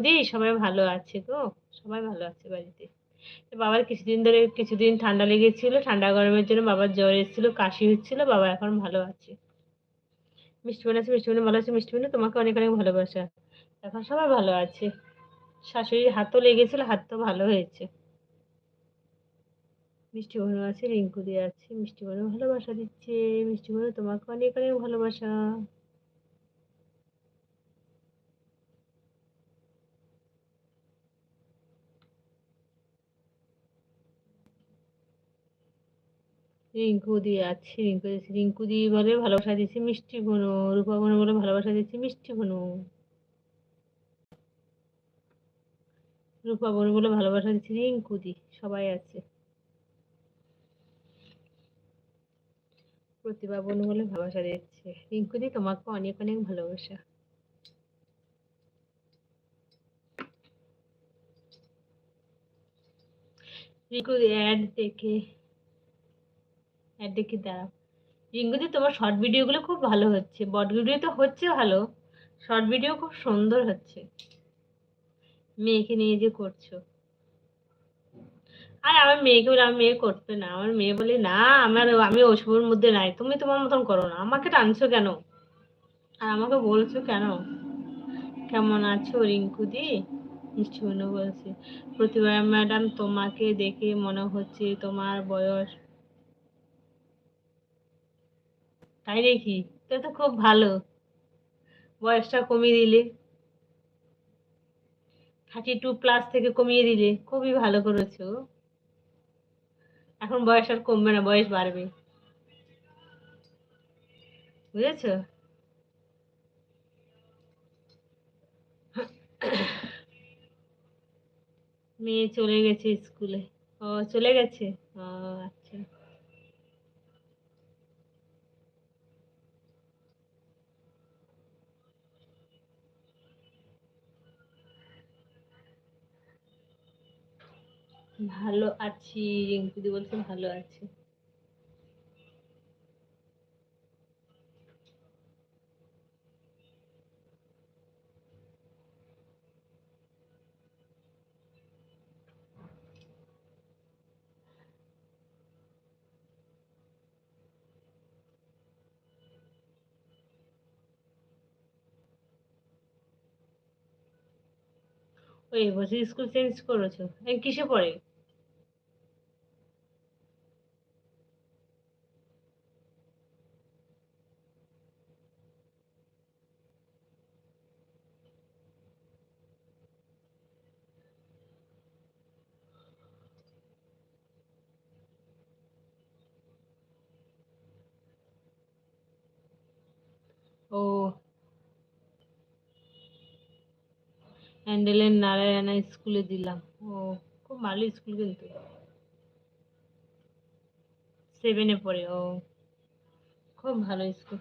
জি, সবাই ভালো আছে গো। সবাই ভালো আছে বাড়িতে। তো বাবার কিছুদিন ধরে কিছুদিন ঠান্ডা লেগেছিল। ঠান্ডা গরমের জন্য বাবার জ্বর এসেছিল, কাশি হচ্ছিল। বাবা এখন ভালো আছে। মিষ্টি বোন আছে, মিষ্টি বোনও ভালো আছে। মিষ্টি বোনও তোমাকে অনেক, অনেক ভালোবাসা। এখন সবাই ভালো আছে। শাশুড়ির হাতও লেগেছিল, হাতটাও ভালো হয়েছে। মিষ্টি বোনও আছে, রিঙ্কুদি আছে। মিষ্টি বোনও ভালোবাসা দিচ্ছে। মিষ্টি বোনও তোমাকে অনেক, অনেক ভালোবাসা। রিঙ্কুদি আছে, রিঙ্কুদি বলে ভালোবাসা দিচ্ছে মিষ্টি বোনও। রূপা বোনও বলে ভালোবাসা দিচ্ছে মিষ্টি বোনও। রূপা বোন বলে ভালোবাসা দিচ্ছে রিঙ্কুদি। সবাই আছে। প্রতিভা বোন বলে ভালোবাসা দিচ্ছে রিঙ্কুদি। তোমাকে অনেক, অনেক ভালোবাসা। রিঙ্কুদি অ্যাড দেখে দাঁড়াও। রিঙ্কুদি তোমার শর্ট ভিডিওগুলো খুব ভালো হচ্ছে। বড় ভিডিও তো হচ্ছে ভালো, শর্ট ভিডিও খুব সুন্দর হচ্ছে। মেয়েকে নিয়ে যে করছো। আর আমার মেয়েকে বলে, আমার মেয়ে করবে না। আমার মেয়ে বলে না, আমি ওসবের মধ্যে নাই। তুমি তোমার মতন করো না, আমাকে টানছো কেন? আর আমাকে বলছো কেন? কেমন আছো রিঙ্কুদি? মিষ্টি বুনু বলছে, প্রতিভা ম্যাডাম তোমাকে দেখে মনে হচ্ছে তোমার বয়স। তাই নাকি? তো তো খুব ভালো। বয়সটা কমিয়ে দিলে, 32+ থেকে কমিয়ে দিলে, খুবই ভালো করেছো। এখন বয়স আর কমবে না, বয়স বাড়বে। বুঝেছো? মেয়ে চলে গেছে স্কুলে। ও, চলে গেছে। ও, আচ্ছা। ভালো আছি। রিঙ্কুদি বলছে ভালো আছে। ওই বছর স্কুল চেঞ্জ করেছো? কিসে পড়ে? ও, হ্যান্ডেলের নারায়ণা স্কুলে দিলাম। ও, খুব ভালো স্কুল কিন্তু। 7-এ পড়ে ও। খুব ভালো স্কুল।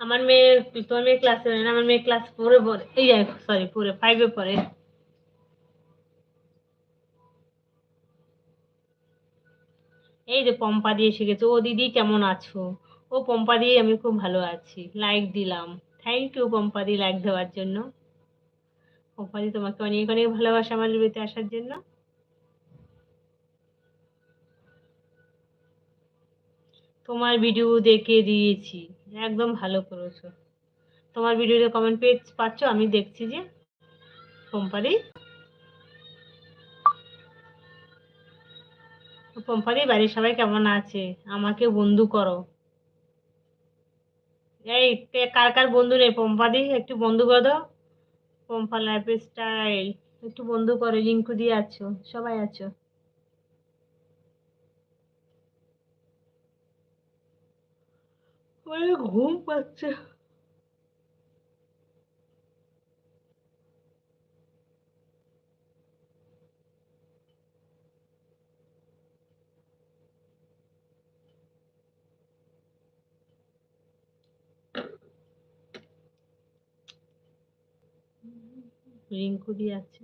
আমার মেয়ে, তোমার মেয়ে ক্লাস 7, আমার মেয়ে ক্লাস 4-এ পড়ে। এই সরি, 5-এ পড়ে। এই যে পম্পা দিয়ে শিখেছে। ও দিদি কেমন আছো? ও পম্পা দিয়ে আমি খুব ভালো আছি। লাইক দিলাম। থ্যাংক ইউ পম্পা দি লাইক দেওয়ার জন্য। পম্পা দি তোমাকে অনেক, অনেক ভালোবাসা আমার ভিডিওতে আসার জন্য। তোমার ভিডিও দেখে দিয়েছি। একদম ভালো করেছো। তোমার ভিডিওতে কমেন্ট পাচ্ছ, আমি দেখছি যে। পম্পাদি, পম্পাদি বাড়ির সবাই কেমন আছে? আমাকে বন্ধু করো। এই, কার কার বন্ধু নেই? পম্পাদি একটু বন্ধু করে দাও। পম্পা লাইফ স্টাইল একটু বন্ধু করো। রিঙ্কু দিয়ে আছো, সবাই আছো। অনেক ঘুম পাচ্ছে। রিঙ্কু দিয়ে আছে।